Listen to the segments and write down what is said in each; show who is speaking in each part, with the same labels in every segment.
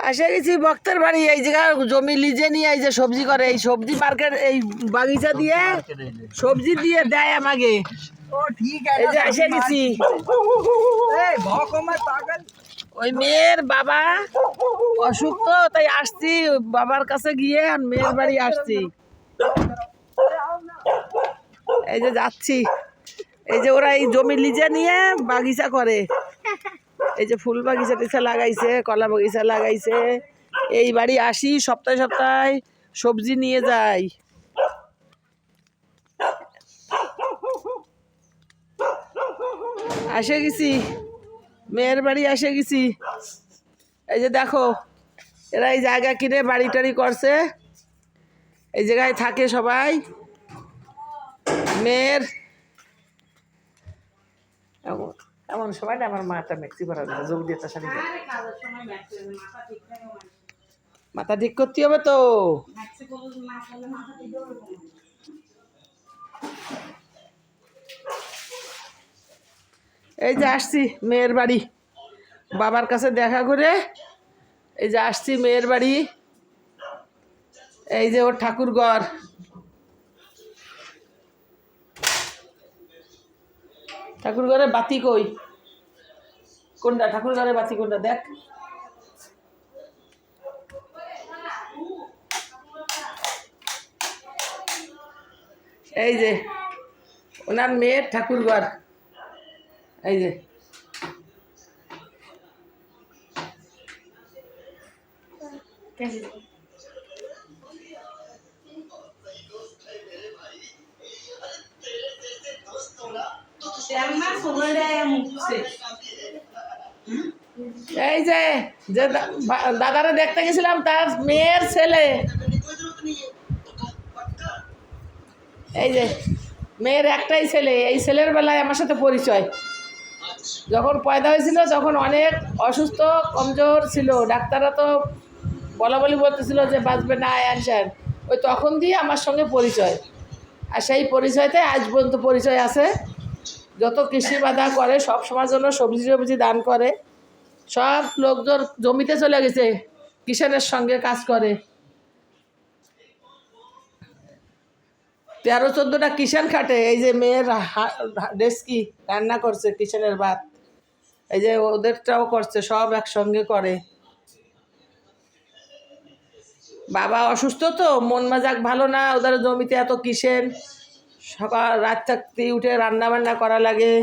Speaker 1: আসে গেছি ভক্তের বাড়ি। এই জায়গা জমি লিজে নিয়ে এই যে সবজি করে, এই সবজি মার্কেট, এই বাগিচা দিয়ে সবজি দিয়ে দেয় আমাকে। এই যে এসে গেছি। ওই মেয়ের বাবা অসুখ তো, তাই আসছি বাবার কাছে গিয়ে আর মেয়ের বাড়ি আসছি। এই যে যাচ্ছি। এই যে ওরা এই জমি লিজে নিয়ে বাগিচা করে, এই যে ফুল বাগিচা টিচা লাগাইছে, কলা বাগিচা লাগাইছে। এই বাড়ি আসি সপ্তাহে সপ্তাহে, সবজি নিয়ে যাই। আসে গেছি, মেয়ের বাড়ি আসে গেছি। এই যে দেখো, এরা এই জায়গা কিনে বাড়ি টাড়ি করছে, এই জায়গায় থাকে সবাই। মেয়ের এমন সময় না আমার মাটা মেক্সি পরা যাবে, যোগ দিয়ে তার শাড়ি মাথা ঠিক করতে হবে তো। এই যে আসছি মেয়ের বাড়ি, বাবার কাছে দেখা করে এই যে আসছি মেয়ের বাড়ি। এই যে ওর ঠাকুর ঘর, ঠাকুর ঘরে বাতি কই, কোনটা ঠাকুর ঘরে বাতি কোনটা দেখ। এই যে ওনার মেয়ের ঠাকুর ঘর, এই যে এই যে দাদারা দেখতে গেছিলাম, তার মেয়ের ছেলে। এই যে মেয়ের একটাই ছেলে, এই ছেলের বেলায় আমার সাথে পরিচয়। যখন পয়দা হয়েছিল তখন অনেক অসুস্থ, কমজোর ছিল, ডাক্তাররা তো বলি বলতেছিল যে বাঁচবে না অ্যানসার। ওই তখন দিয়ে আমার সঙ্গে পরিচয়, আর সেই পরিচয়তে আজ পর্যন্ত পরিচয় আছে। যত কৃষি বাধা করে সব সময়ের জন্য সবজি টবজি দান করে। সব লোকজন জমিতে চলে গেছে, কিষানের সঙ্গে কাজ করে। 13-14টা কিষান খাটে। এই যে মেয়ের ডেস্কি রান্না করছে কিষানের ভাত, এই যে ওদেরটাও করছে, সব একসঙ্গে করে। বাবা অসুস্থ তো, মন মেজাজ ভালো না, ওদের জমিতে এত কিষেন, সকাল রাত থাকতে উঠে রান্না বান্না করা লাগে।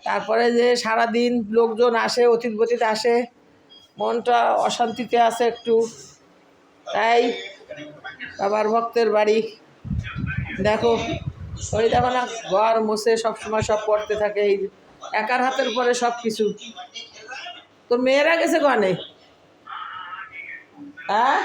Speaker 1: তারপরে যে সারাদিন লোকজন আসে, অতীত বতীত আসে, মনটা অশান্তিতে আছে একটু। তাই বাবার ভক্তের বাড়ি দেখো, ওই দেখো না, ঘর মুছে সবসময় সব করতে থাকে, এই একার হাতের পরে সব কিছু। তো মেয়েরা গেছে কনে? হ্যাঁ